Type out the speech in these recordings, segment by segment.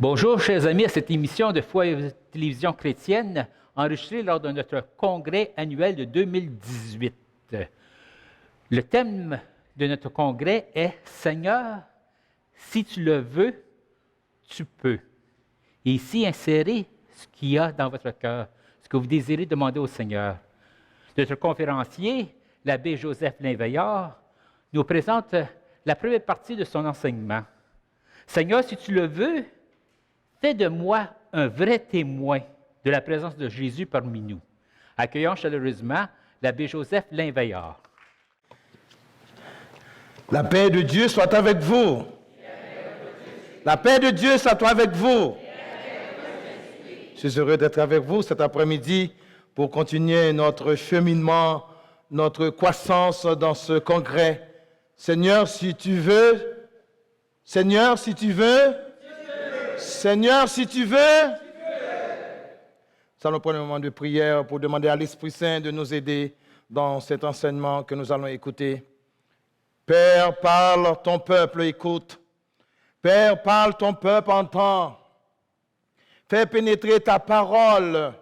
Bonjour, chers amis, à cette émission de Foi et Télévision chrétienne, enregistrée lors de notre congrès annuel de 2018. Le thème de notre congrès est « Seigneur, si tu le veux, tu peux ». Et ici, insérez ce qu'il y a dans votre cœur, ce que vous désirez demander au Seigneur. Notre conférencier, l'abbé Joseph Linveillard, nous présente la première partie de son enseignement. « Seigneur, si tu le veux, fais de moi un vrai témoin de la présence de Jésus parmi nous. » Accueillons chaleureusement l'abbé Joseph Linveillard. La paix de Dieu soit avec vous. La paix de Dieu soit avec vous. Je suis heureux d'être avec vous cet après-midi pour continuer notre cheminement, notre croissance dans ce congrès. Seigneur, si tu veux, Seigneur, si tu veux, Seigneur, si tu veux, nous allons prendre un moment de prière pour demander à l'Esprit Saint de nous aider dans cet enseignement que nous allons écouter. Père, parle, ton peuple écoute. Père, parle, ton peuple entend. Fais pénétrer ta parole,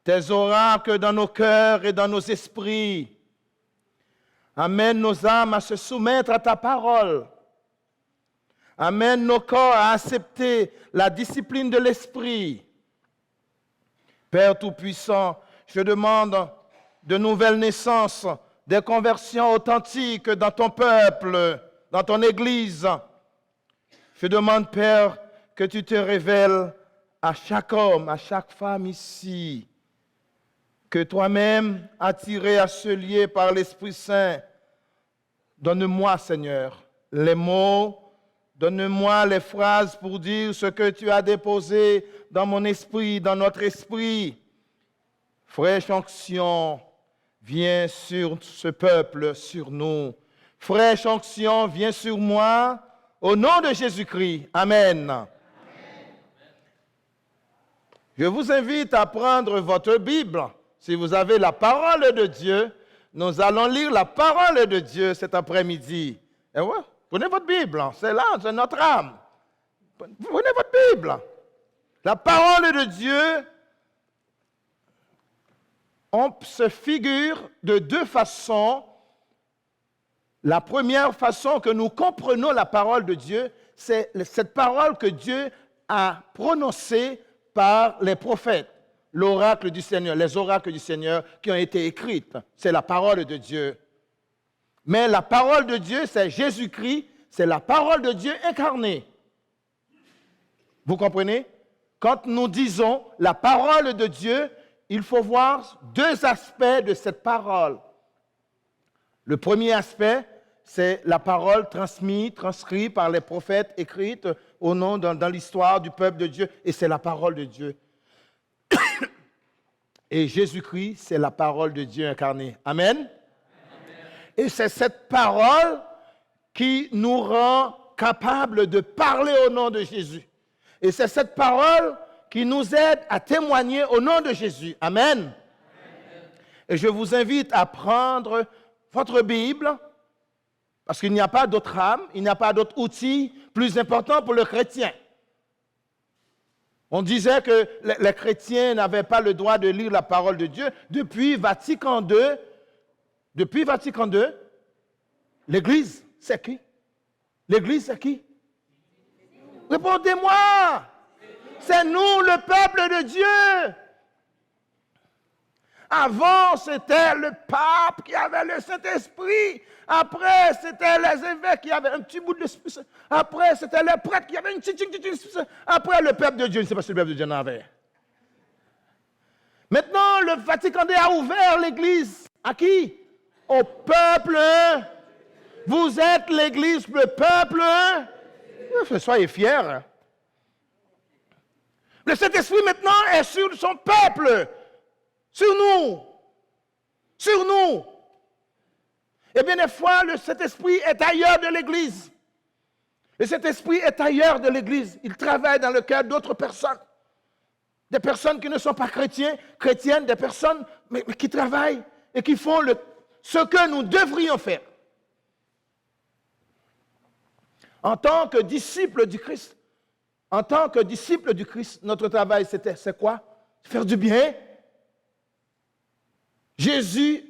tes oracles dans nos cœurs et dans nos esprits. Amène nos âmes à se soumettre à ta parole. Amène nos corps à accepter la discipline de l'Esprit. Père Tout-Puissant, je demande de nouvelles naissances, des conversions authentiques dans ton peuple, dans ton Église. Je demande, Père, que tu te révèles à chaque homme, à chaque femme ici, que toi-même, attiré à ce lieu par l'Esprit Saint, donne-moi, Seigneur, les mots, donne-moi les phrases pour dire ce que tu as déposé dans mon esprit, dans notre esprit. Fraîche onction, viens sur ce peuple, sur nous. Fraîche onction, viens sur moi, au nom de Jésus-Christ. Amen. Amen. Je vous invite à prendre votre Bible. Si vous avez la parole de Dieu, nous allons lire la parole de Dieu cet après-midi. Et ouais, prenez votre Bible, c'est là, c'est notre âme. Prenez votre Bible. La parole de Dieu, on se figure de deux façons. La première façon que nous comprenons la parole de Dieu, c'est cette parole que Dieu a prononcée par les prophètes, l'oracle du Seigneur, les oracles du Seigneur qui ont été écrites. C'est la parole de Dieu. Mais la parole de Dieu, c'est Jésus-Christ, c'est la parole de Dieu incarnée. Vous comprenez? Quand nous disons la parole de Dieu, il faut voir deux aspects de cette parole. Le premier aspect, c'est la parole transcrite par les prophètes, écrite au nom dans l'histoire du peuple de Dieu, et c'est la parole de Dieu. Et Jésus-Christ, c'est la parole de Dieu incarnée. Amen? Amen. Et c'est cette parole qui nous rend capables de parler au nom de Jésus. Et c'est cette parole qui nous aide à témoigner au nom de Jésus. Amen. Amen. Et je vous invite à prendre votre Bible, parce qu'il n'y a pas d'autre âme, il n'y a pas d'autre outil plus important pour le chrétien. On disait que les chrétiens n'avaient pas le droit de lire la parole de Dieu. Depuis Vatican II, l'Église, c'est qui? L'Église, c'est qui? Répondez-moi! C'est nous, le peuple de Dieu! Avant, c'était le pape qui avait le Saint-Esprit. Après, c'était les évêques qui avaient un petit bout de l'Esprit Saint. Après, c'était les prêtres qui avaient une petite Esprit Saint. Après, le peuple de Dieu, je ne sais pas si le peuple de Dieu en avait. Maintenant, le Vatican II a ouvert l'Église. À qui? Au peuple. Vous êtes l'Église, le peuple. Soyez fiers. Le Saint-Esprit maintenant est sur son peuple. Sur nous. Sur nous. Et bien des fois, le Saint-Esprit est ailleurs de l'Église. Le Saint-Esprit est ailleurs de l'Église. Il travaille dans le cœur d'autres personnes. Des personnes qui ne sont pas chrétiennes, des personnes mais qui travaillent et qui font ce que nous devrions faire. En tant que disciples du Christ, En tant que disciples du Christ, notre travail, c'est quoi? Faire du bien. Jésus,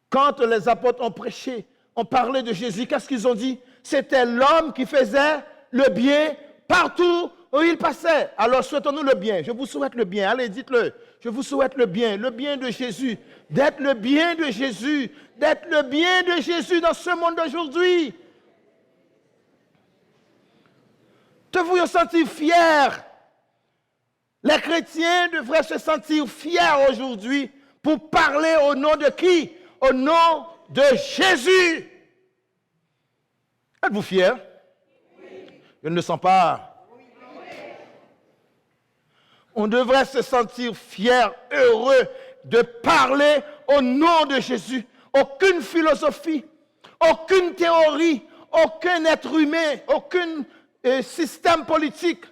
quand les apôtres ont prêché, ont parlé de Jésus, qu'est-ce qu'ils ont dit? C'était l'homme qui faisait le bien partout où il passait. Alors souhaitons-nous le bien. Je vous souhaite le bien. Allez, dites-le. Je vous souhaite le bien de Jésus. D'être le bien de Jésus. D'être le bien de Jésus dans ce monde d'aujourd'hui. Devrions se sentir fiers. Les chrétiens devraient se sentir fiers aujourd'hui pour parler au nom de qui? Au nom de Jésus. Êtes-vous fiers? Oui. Je ne le sens pas. Oui. On devrait se sentir fiers, heureux de parler au nom de Jésus. Aucune philosophie, aucune théorie, aucun être humain, aucun système politique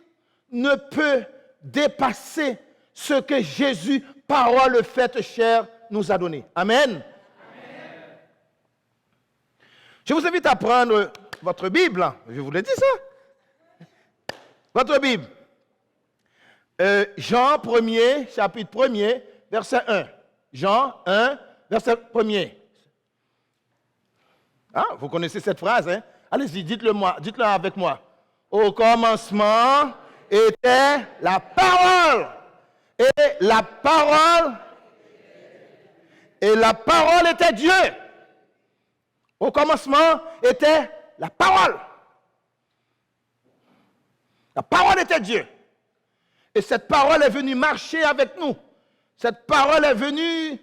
ne peut dépasser ce que Jésus, parole faite chair, nous a donné. Amen. Amen. Je vous invite à prendre votre Bible. Je vous l'ai dit ça. Votre Bible. Jean 1er, chapitre 1er, verset 1. Jean 1, verset 1er. Ah, vous connaissez cette phrase, hein? Allez-y, dites-le avec moi. Au commencement était la parole. Et la parole était Dieu. Au commencement était la parole. La parole était Dieu. Et cette parole est venue marcher avec nous. Cette parole est venue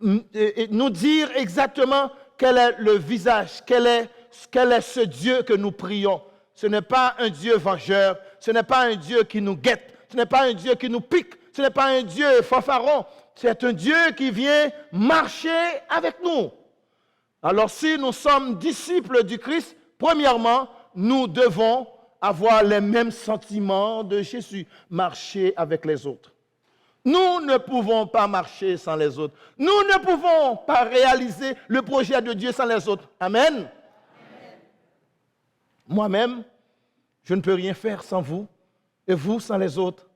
nous dire exactement quel est le visage, quel est ce Dieu que nous prions. Ce n'est pas un Dieu vengeur, ce n'est pas un Dieu qui nous guette, ce n'est pas un Dieu qui nous pique, ce n'est pas un Dieu fanfaron, c'est un Dieu qui vient marcher avec nous. Alors si nous sommes disciples du Christ, premièrement, nous devons avoir les mêmes sentiments de Jésus, marcher avec les autres. Nous ne pouvons pas marcher sans les autres. Nous ne pouvons pas réaliser le projet de Dieu sans les autres. Amen. Amen. Moi-même, je ne peux rien faire sans vous et vous sans les autres.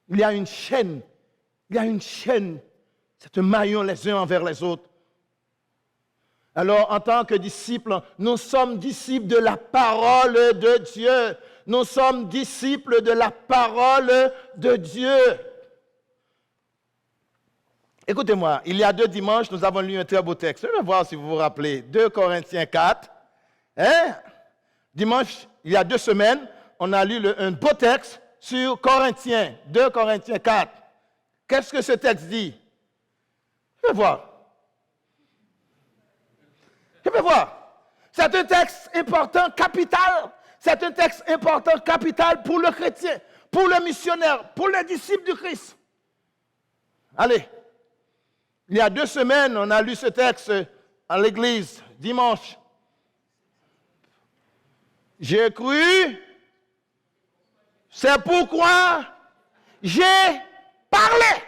Il y a une chaîne. C'est un maillon les uns envers les autres. Alors, en tant que disciples, nous sommes disciples de la parole de Dieu. Nous sommes disciples de la parole de Dieu. Écoutez-moi, il y a 2 dimanches, nous avons lu un très beau texte. Je vais voir si vous vous rappelez. 2 Corinthiens 4. Dimanche, il y a 2 semaines, on a lu un beau texte sur Corinthiens. 2 Corinthiens 4. Qu'est-ce que ce texte dit? Je vais voir. C'est un texte important, capital. C'est un texte important, capital pour le chrétien, pour le missionnaire, pour les disciples du Christ. Allez. Il y a 2 semaines, on a lu ce texte à l'église, dimanche. J'ai cru, c'est pourquoi j'ai parlé.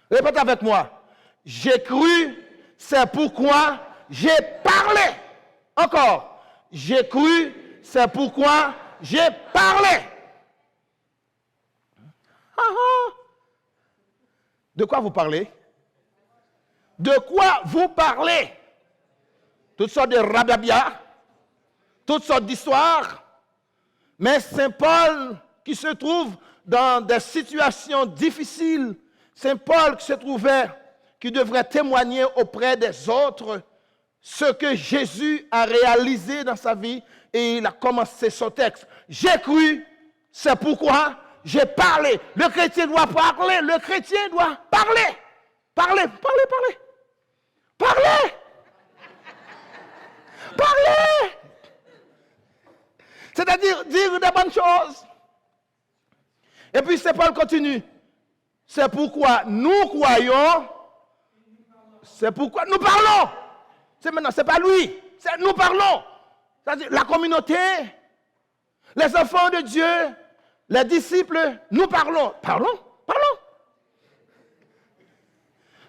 Répète avec moi. J'ai cru, c'est pourquoi j'ai parlé. Encore. J'ai cru, c'est pourquoi j'ai parlé. De quoi vous parlez? De quoi vous parlez? Toutes sortes de rababia, toutes sortes d'histoires. Mais Saint Paul, qui se trouve dans des situations difficiles, Saint Paul qui devrait témoigner auprès des autres ce que Jésus a réalisé dans sa vie, et il a commencé son texte. J'ai cru, c'est pourquoi j'ai parlé. Le chrétien doit parler. Le chrétien doit parler. Parler. C'est-à-dire dire des bonnes choses. Et puis Saint Paul continue. C'est pourquoi nous croyons. C'est pourquoi nous parlons. C'est pas lui. C'est nous parlons. C'est-à-dire la communauté, les enfants de Dieu, les disciples, nous parlons. Parlons.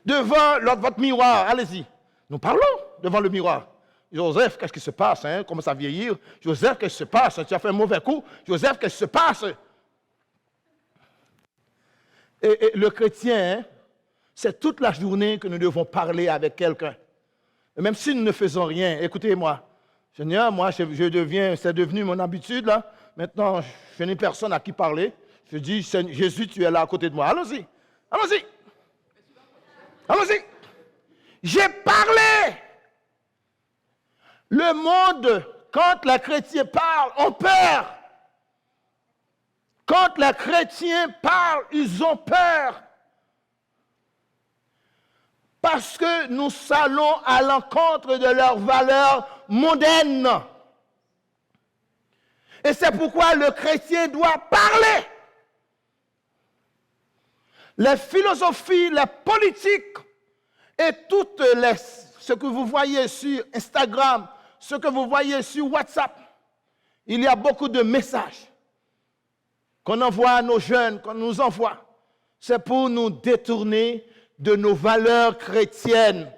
Devant votre miroir, allez-y. Nous parlons devant le miroir. Joseph, qu'est-ce qui se passe? Hein? Commence à vieillir. Joseph, qu'est-ce qui se passe? Tu as fait un mauvais coup. Joseph, qu'est-ce qui se passe? Et le chrétien, hein, c'est toute la journée que nous devons parler avec quelqu'un. Et même si nous ne faisons rien, écoutez-moi. Seigneur, moi, c'est devenu mon habitude, là. Maintenant, je n'ai personne à qui parler. Je dis, Jésus, tu es là à côté de moi. Allons-y. Allons-y. Allons-y. J'ai parlé. Le monde, quand les chrétiens parlent, ont peur. Quand les chrétiens parlent, ils ont peur. Parce que nous allons à l'encontre de leurs valeurs mondaines. Et c'est pourquoi le chrétien doit parler. Les philosophies, les politiques et ce que vous voyez sur Instagram, ce que vous voyez sur WhatsApp, il y a beaucoup de messages qu'on envoie à nos jeunes, qu'on nous envoie. C'est pour nous détourner de nos valeurs chrétiennes.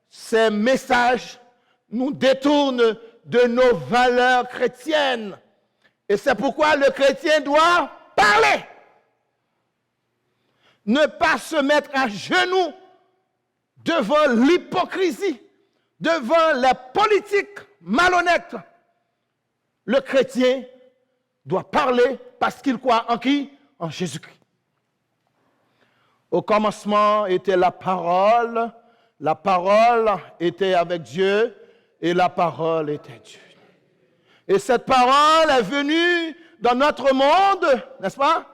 Ces messages nous détournent de nos valeurs chrétiennes. Et c'est pourquoi le chrétien doit parler. Ne pas se mettre à genoux devant l'hypocrisie, devant la politique malhonnête. Le chrétien doit parler parce qu'il croit en qui? En Jésus-Christ. Au commencement était la parole était avec Dieu et la parole était Dieu. Et cette parole est venue dans notre monde, n'est-ce pas?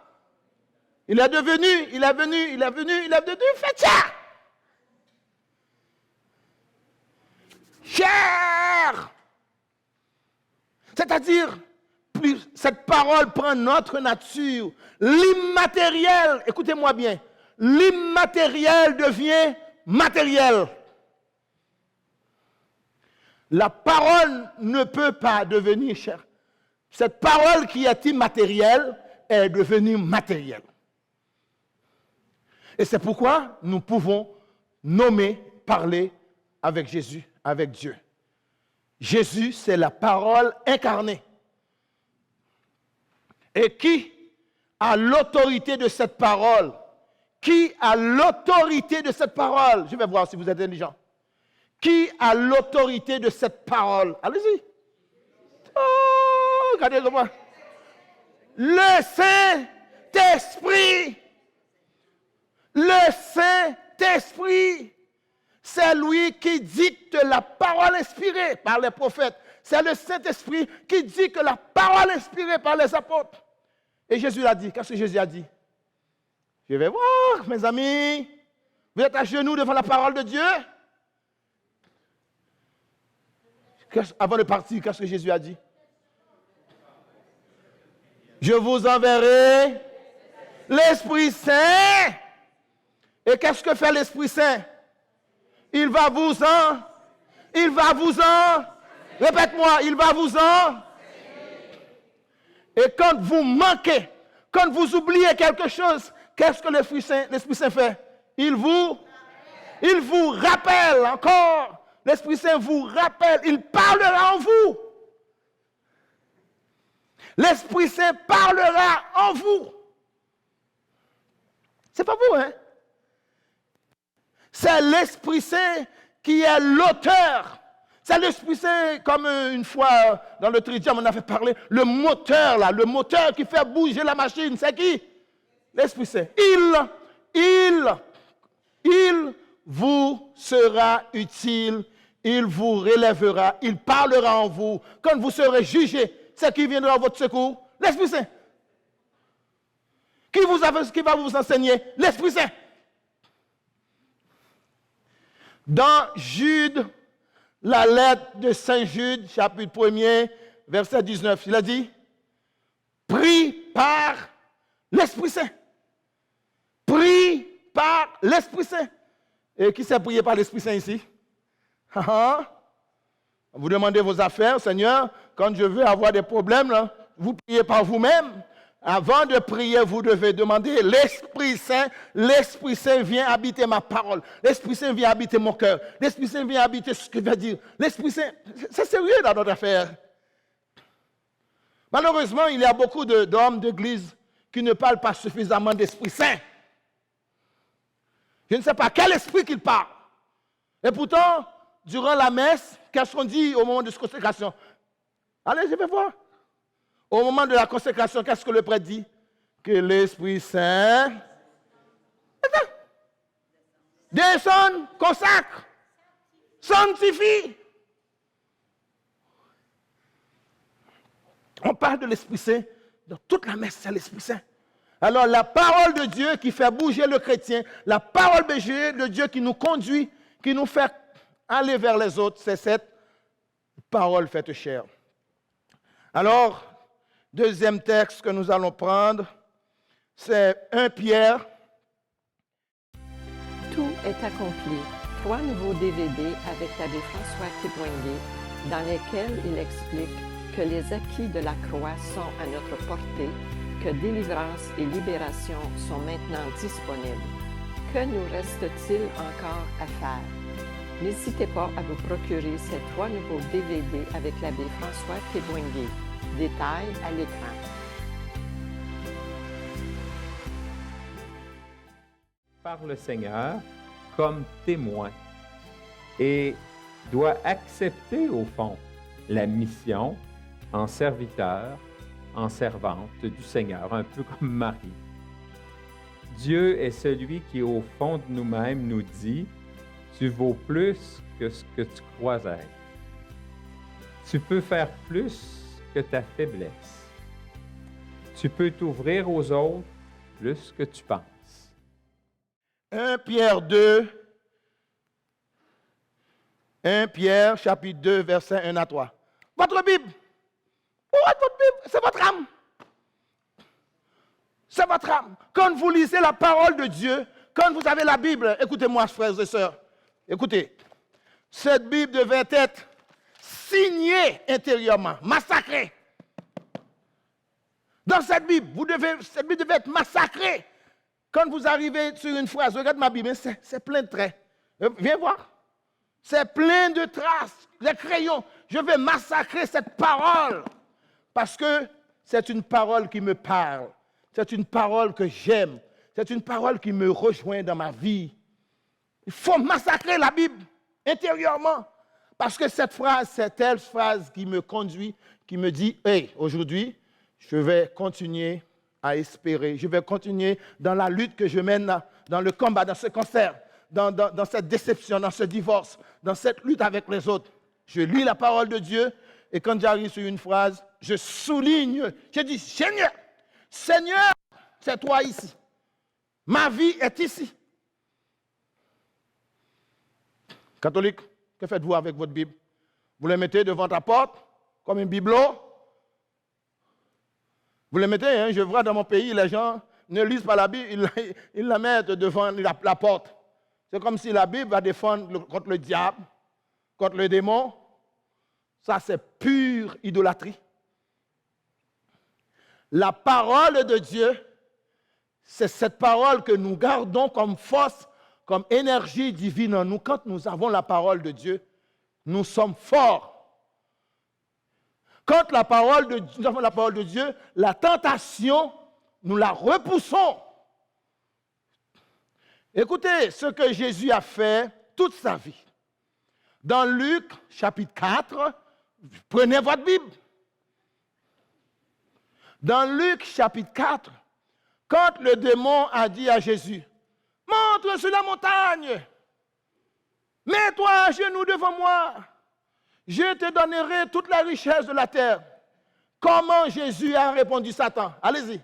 Il est devenu fétiche. Cher. C'est-à-dire, plus cette parole prend notre nature, l'immatériel, écoutez-moi bien, l'immatériel devient matériel. La parole ne peut pas devenir chère. Cette parole qui est immatérielle est devenue matérielle. Et c'est pourquoi nous pouvons nommer, parler avec Jésus, avec Dieu. Jésus, c'est la parole incarnée. Et qui a l'autorité de cette parole? Qui a l'autorité de cette parole? Je vais voir si vous êtes intelligent. Qui a l'autorité de cette parole? Allez-y. Oh, regardez moi. Le Saint-Esprit. Le Saint-Esprit. C'est lui qui dicte la parole inspirée par les prophètes. C'est le Saint-Esprit qui dit que la parole inspirée par les apôtres. Et Jésus l'a dit. Qu'est-ce que Jésus a dit? Je vais voir, mes amis. Vous êtes à genoux devant la parole de Dieu? Avant de partir, qu'est-ce que Jésus a dit? Je vous enverrai l'Esprit Saint. Et qu'est-ce que fait l'Esprit Saint? Il va vous en. Répète-moi, il va vous en. Et quand vous manquez, quand vous oubliez quelque chose, qu'est-ce que l'Esprit Saint fait? Il vous rappelle encore. L'Esprit Saint vous rappelle. Il parlera en vous. L'Esprit Saint parlera en vous. C'est pas vous, hein? C'est l'Esprit Saint qui est l'auteur. C'est l'Esprit Saint, comme une fois dans le Tridium, on avait parlé, le moteur là, le moteur qui fait bouger la machine, c'est qui? L'Esprit Saint. Il vous sera utile, il vous relèvera, il parlera en vous. Quand vous serez jugé, c'est qui viendra à votre secours? L'Esprit Saint. Qui va vous enseigner? L'Esprit Saint. Dans Jude, la lettre de Saint Jude, chapitre 1er, verset 19, il a dit, prie par l'Esprit Saint. Prie par l'Esprit Saint. Et qui s'est prié par l'Esprit Saint ici? Vous demandez vos affaires, Seigneur, quand je veux avoir des problèmes, là, vous priez par vous-même. avant de prier, vous devez demander l'Esprit Saint. L'Esprit Saint vient habiter ma parole. L'Esprit Saint vient habiter mon cœur. L'Esprit Saint vient habiter ce que je vais dire. L'Esprit Saint, c'est sérieux dans notre affaire. Malheureusement, il y a beaucoup d'hommes d'église qui ne parlent pas suffisamment d'Esprit Saint. Je ne sais pas quel esprit qu'il parle. Et pourtant, durant la messe, qu'est-ce qu'on dit au moment de la consécration? Allez, je vais voir. Au moment de la consécration, qu'est-ce que le prêtre dit? Que l'Esprit Saint descende, consacre, sanctifie. On parle de l'Esprit Saint dans toute la messe, c'est l'Esprit Saint. Alors la parole de Dieu qui fait bouger le chrétien, la parole de Dieu qui nous conduit, qui nous fait aller vers les autres, c'est cette parole faite chair. Alors, deuxième texte que nous allons prendre, c'est 1 Pierre. Tout est accompli. 3 nouveaux DVD avec l'abbé François Kibwenge, dans lesquels il explique que les acquis de la croix sont à notre portée, que délivrance et libération sont maintenant disponibles. Que nous reste-t-il encore à faire? N'hésitez pas à vous procurer ces 3 nouveaux DVD avec l'abbé François Kibwenge. Détails à l'écran. Par le Seigneur comme témoin et doit accepter au fond la mission en serviteur, en servante du Seigneur, un peu comme Marie. Dieu est celui qui, au fond de nous-mêmes, nous dit « Tu vaux plus que ce que tu crois être. Tu peux faire plus que ta faiblesse. Tu peux t'ouvrir aux autres plus que tu penses. » 1 Pierre 2, 1 Pierre chapitre 2, versets 1 à 3. Votre Bible. Votre Bible, c'est votre âme. C'est votre âme. Quand vous lisez la parole de Dieu, quand vous avez la Bible, écoutez-moi, frères et sœurs, écoutez, cette Bible devait être signée intérieurement, massacrée. Dans cette Bible, cette Bible devait être massacrée. Quand vous arrivez sur une phrase, regarde ma Bible, c'est plein de traits. Viens voir. C'est plein de traces, des crayons. Je vais massacrer cette parole. Parce que c'est une parole qui me parle. C'est une parole que j'aime. C'est une parole qui me rejoint dans ma vie. Il faut massacrer la Bible intérieurement. Parce que cette phrase, c'est telle phrase qui me conduit, qui me dit, hey, aujourd'hui, je vais continuer à espérer. Je vais continuer dans la lutte que je mène, dans le combat, dans ce cancer, dans cette déception, dans ce divorce, dans cette lutte avec les autres. Je lis la parole de Dieu et quand j'arrive sur une phrase, je souligne, je dis, Seigneur, Seigneur, c'est toi ici. Ma vie est ici. Catholique, que faites-vous avec votre Bible? Vous la mettez devant ta porte, comme un bibelot? Vous le mettez, hein, je vois dans mon pays, les gens ne lisent pas la Bible, ils la mettent devant la porte. C'est comme si la Bible va défendre contre le diable, contre le démon. Ça, c'est pure idolâtrie. La parole de Dieu, c'est cette parole que nous gardons comme force, comme énergie divine en nous. Quand nous avons la parole de Dieu, nous sommes forts. Quand nous avons la parole de Dieu, la tentation, nous la repoussons. Écoutez ce que Jésus a fait toute sa vie. Dans Luc, chapitre 4, prenez votre Bible. Dans Luc, chapitre 4, quand le démon a dit à Jésus, « Montre sur la montagne, mets-toi à genoux devant moi. Je te donnerai toute la richesse de la terre. » Comment Jésus a répondu Satan? Allez-y.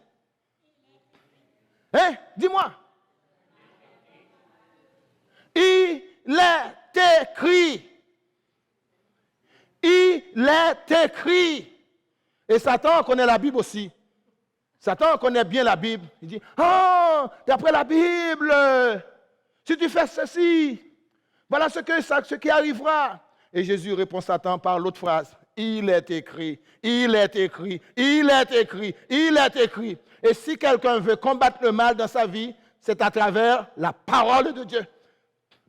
Hein? Dis-moi. Il est écrit. Il est écrit. Et Satan connaît la Bible aussi. Satan connaît bien la Bible. Il dit, oh, d'après la Bible, si tu fais ceci, voilà ce qui arrivera. Et Jésus répond Satan par l'autre phrase. il est écrit, il est écrit, il est écrit, il est écrit. Et si quelqu'un veut combattre le mal dans sa vie, c'est à travers la parole de Dieu.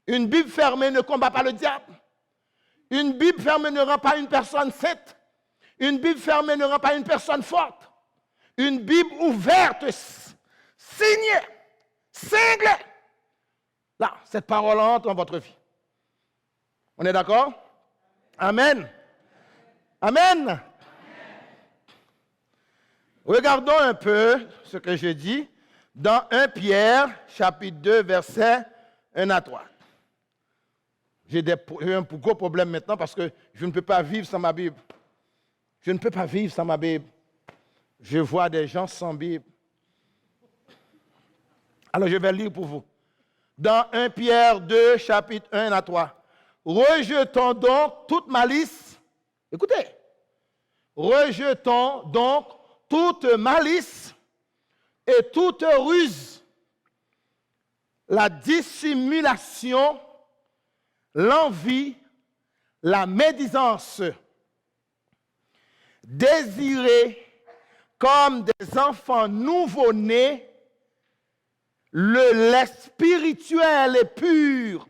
Une Bible fermée ne combat pas le diable. Une Bible fermée ne rend pas une personne sainte. Une Bible fermée ne rend pas une personne forte. Une Bible ouverte, signée, cinglée. Là, cette parole entre dans votre vie. On est d'accord? Amen. Amen. Regardons un peu ce que je dis dans 1 Pierre, chapitre 2, versets 1 à 3. J'ai un gros problème maintenant parce que je ne peux pas vivre sans ma Bible. Je ne peux pas vivre sans ma Bible. Je vois des gens sans Bible. Alors je vais lire pour vous. Dans 1 Pierre 2, chapitre 1 à 3. Rejetons donc toute malice. Écoutez. Rejetons donc toute malice et toute ruse, la dissimulation, l'envie, la médisance. Désirez comme des enfants nouveau-nés le lait spirituel et pur.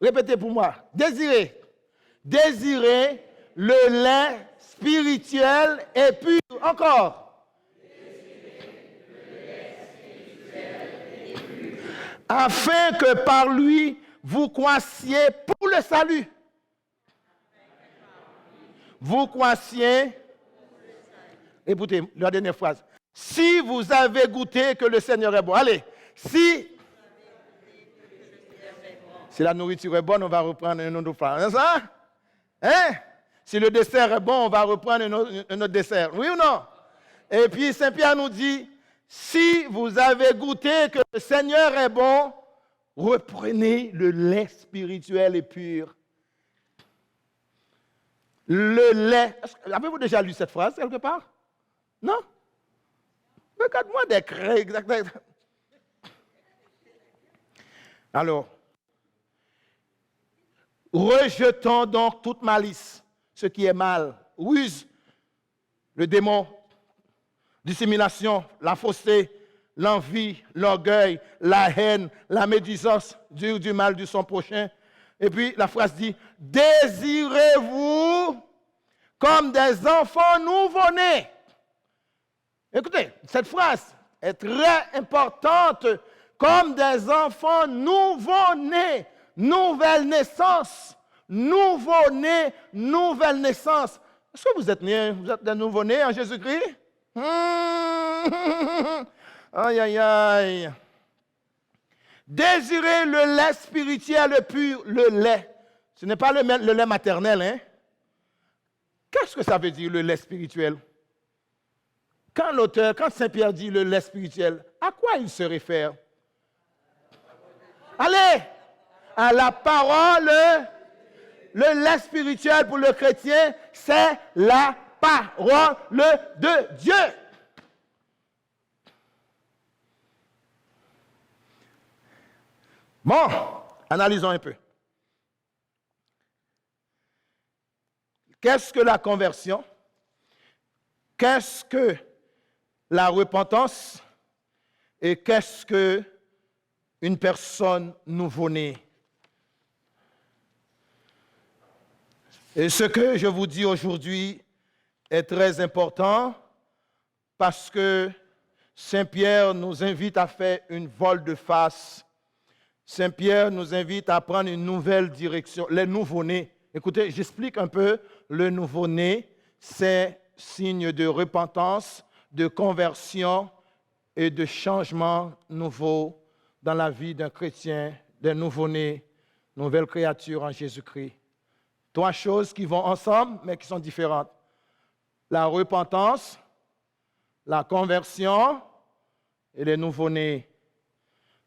Répétez pour moi. Désirez. Désirez le lait spirituel et pur. Encore. Afin que par lui, vous croissiez pour le salut. Vous croissiez. Écoutez, la dernière phrase. Si vous avez goûté que le Seigneur est bon. Allez, si la nourriture est bonne, on va reprendre un autre plat. Hein? Si le dessert est bon, on va reprendre un autre dessert. Oui ou non? Et puis Saint Pierre nous dit, si vous avez goûté que le Seigneur est bon, reprenez le lait spirituel et pur. Le lait. Avez-vous déjà lu cette phrase quelque part? Non? Regarde-moi des craies. Alors, rejetons donc toute malice, ce qui est mal, ruse, le démon, dissimulation, la fausseté, l'envie, l'orgueil, la haine, la médisance, dire du mal de son prochain. Et puis la phrase dit, désirez-vous comme des enfants nouveau-nés. Écoutez, cette phrase est très importante, comme des enfants nouveau-nés, nouvelle naissance, nouveau-nés, nouvelle naissance. Est-ce que vous êtes nés, vous êtes des nouveau-nés en Jésus-Christ? Aïe, aïe, aïe. Désirez le lait spirituel pur, le lait. Ce n'est pas le lait maternel, hein? Qu'est-ce que ça veut dire, le lait spirituel? Quand Saint Pierre dit le lait spirituel, à quoi il se réfère? Allez, à la parole, le lait spirituel pour le chrétien, c'est la parole de Dieu. Bon, analysons un peu. Qu'est-ce que la conversion? Qu'est-ce que la repentance? Et qu'est-ce que une personne nouveau-née? Et ce que je vous dis aujourd'hui est très important parce que Saint Pierre nous invite à faire une volte-face. Saint Pierre nous invite à prendre une nouvelle direction. Les nouveau-nés. Écoutez, j'explique un peu. Le nouveau-né, c'est signe de repentance, de conversion et de changement nouveau dans la vie d'un chrétien, d'un nouveau-né, nouvelle créature en Jésus-Christ. Trois choses qui vont ensemble, mais qui sont différentes. La repentance, la conversion et les nouveau-nés.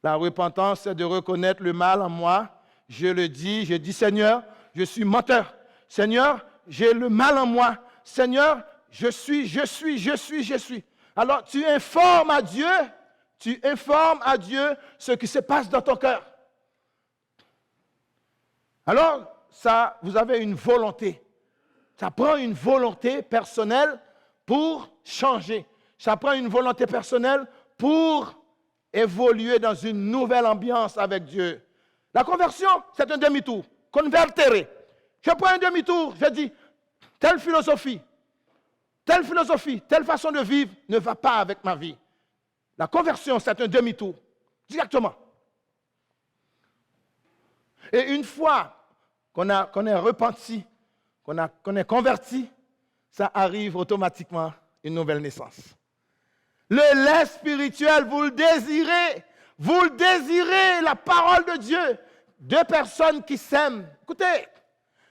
La repentance, c'est de reconnaître le mal en moi. Je le dis, je dis, Seigneur, je suis menteur. Seigneur, j'ai le mal en moi. Seigneur, je suis. Alors, tu informes à Dieu ce qui se passe dans ton cœur. Alors, ça, vous avez une volonté. Ça prend une volonté personnelle pour changer. Ça prend une volonté personnelle pour évoluer dans une nouvelle ambiance avec Dieu. La conversion, c'est un demi-tour. Convertere. Je prends un demi-tour, je dis, telle philosophie, telle façon de vivre ne va pas avec ma vie. La conversion, c'est un demi-tour. Directement. Et une fois qu'on est repenti, qu'on est converti, ça arrive automatiquement une nouvelle naissance. Le lait spirituel, vous le désirez, la parole de Dieu. Deux personnes qui s'aiment, écoutez,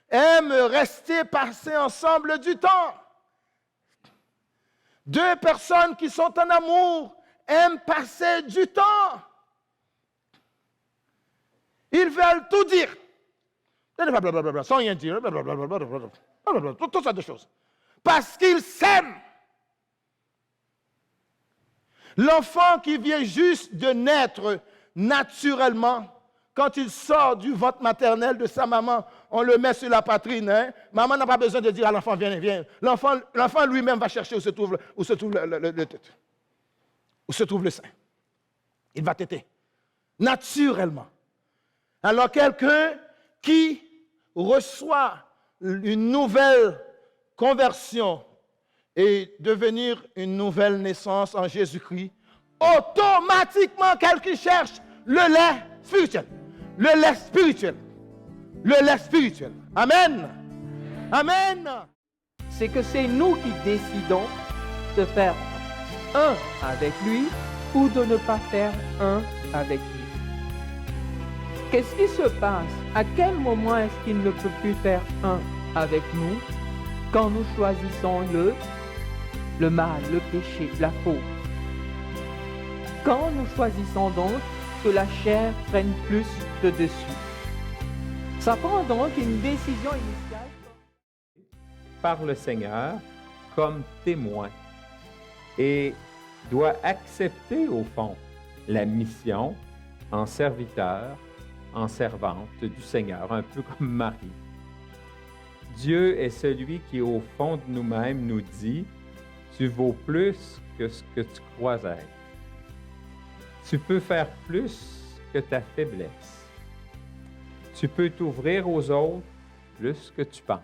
aiment rester, passer ensemble du temps. Deux personnes qui sont en amour aiment passer du temps. Ils veulent tout dire. Blablabla, sans rien dire. Toutes sortes de choses. Parce qu'ils s'aiment. L'enfant qui vient juste de naître naturellement, quand il sort du ventre maternel de sa maman, on le met sur la poitrine. Hein? Maman n'a pas besoin de dire à l'enfant, viens. L'enfant lui-même va chercher où se trouve le sein. Il va téter. Naturellement. Alors quelqu'un qui reçoit une nouvelle conversion et devenir une nouvelle naissance en Jésus-Christ, automatiquement quelqu'un cherche le lait spirituel. Le lait spirituel. Le lait spirituel. Amen. Amen. C'est que c'est nous qui décidons de faire un avec lui ou de ne pas faire un avec lui. Qu'est-ce qui se passe? À quel moment est-ce qu'il ne peut plus faire un avec nous? Quand nous choisissons le mal, le péché, la faute. Quand nous choisissons donc que la chair prenne plus de dessus. Ça prend donc une décision initiale. Par le Seigneur comme témoin et doit accepter au fond la mission en serviteur, en servante du Seigneur, un peu comme Marie. Dieu est celui qui, au fond de nous-mêmes, nous dit « Tu vaux plus que ce que tu crois être. Tu peux faire plus que ta faiblesse. Tu peux t'ouvrir aux autres plus que tu penses.